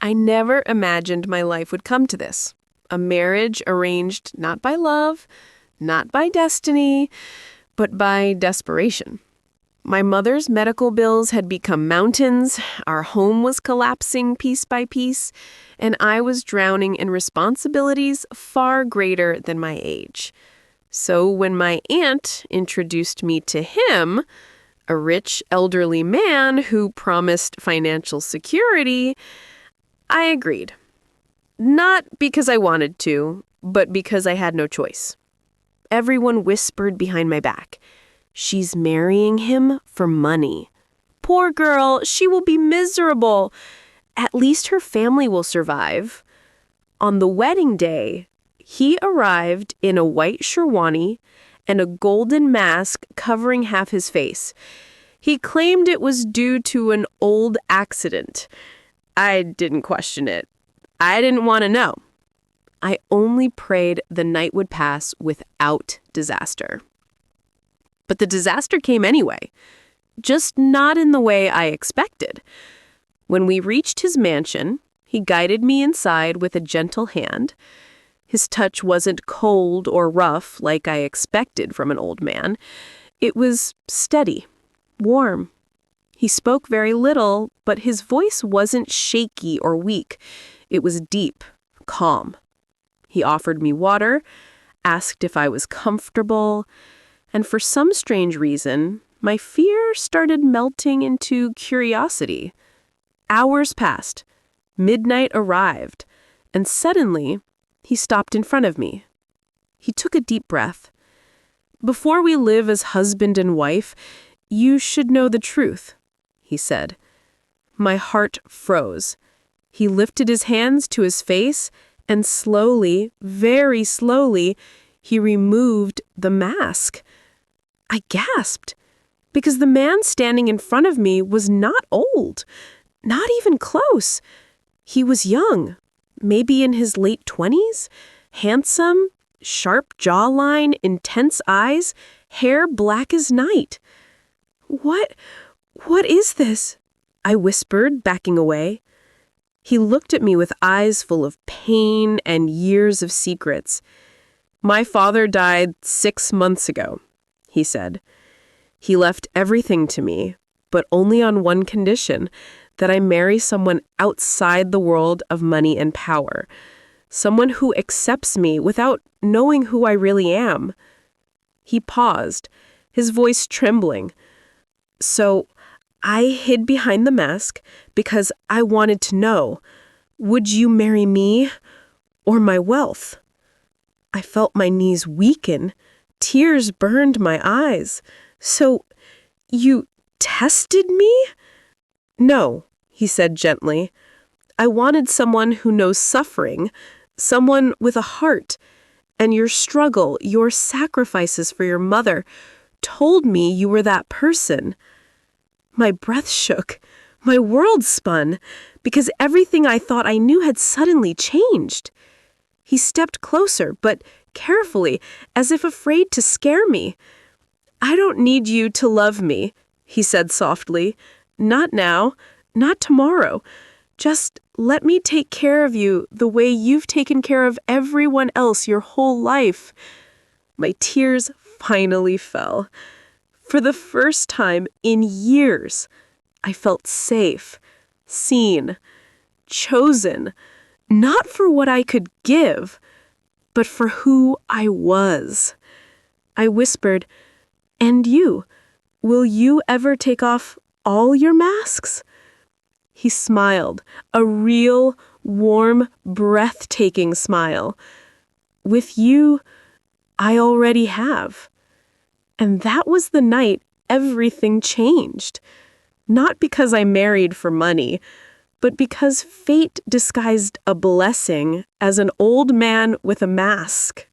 I never imagined my life would come to this. A marriage arranged not by love, not by destiny, but by desperation. My mother's medical bills had become mountains, our home was collapsing piece by piece, and I was drowning in responsibilities far greater than my age. So when my aunt introduced me to him, a rich elderly man who promised financial security, I agreed. Not because I wanted to, but because I had no choice. Everyone whispered behind my back, "She's marrying him for money. Poor girl, she will be miserable. At least her family will survive." On the wedding day, he arrived in a white sherwani and a golden mask covering half his face. He claimed it was due to an old accident. I didn't question it. I didn't want to know. I only prayed the night would pass without disaster. But the disaster came anyway, just not in the way I expected. When we reached his mansion, he guided me inside with a gentle hand. His touch wasn't cold or rough like I expected from an old man. It was steady, warm. He spoke very little, but his voice wasn't shaky or weak. It was deep, calm. He offered me water, asked if I was comfortable, and for some strange reason, my fear started melting into curiosity. Hours passed. Midnight arrived, and suddenly, he stopped in front of me. He took a deep breath. "Before we live as husband and wife, you should know the truth," he said. My heart froze. He lifted his hands to his face, and slowly, very slowly, he removed the mask. I gasped, because the man standing in front of me was not old, not even close. He was young, maybe in his late 20s, handsome, sharp jawline, intense eyes, hair black as night. What is this?" I whispered, backing away. He looked at me with eyes full of pain and years of secrets. "My father died 6 months ago," he said. "He left everything to me, but only on one condition, that I marry someone outside the world of money and power, someone who accepts me without knowing who I really am." He paused, his voice trembling. "So I hid behind the mask because I wanted to know, would you marry me or my wealth?" I felt my knees weaken. Tears burned my eyes. "So you tested me?" "No," he said gently. "I wanted someone who knows suffering, someone with a heart, and your struggle, your sacrifices for your mother, told me you were that person." My breath shook. My world spun, because everything I thought I knew had suddenly changed. He stepped closer, but carefully, as if afraid to scare me. "I don't need you to love me," he said softly. "Not now, not tomorrow. Just let me take care of you the way you've taken care of everyone else your whole life." My tears finally fell. For the first time in years, I felt safe, seen, chosen, not for what I could give, but for who I was. I whispered, "And you, will you ever take off all your masks?" He smiled, a real, warm, breathtaking smile. "With you, I already have." And that was the night everything changed. Not because I married for money, but because fate disguised a blessing as an old man with a mask.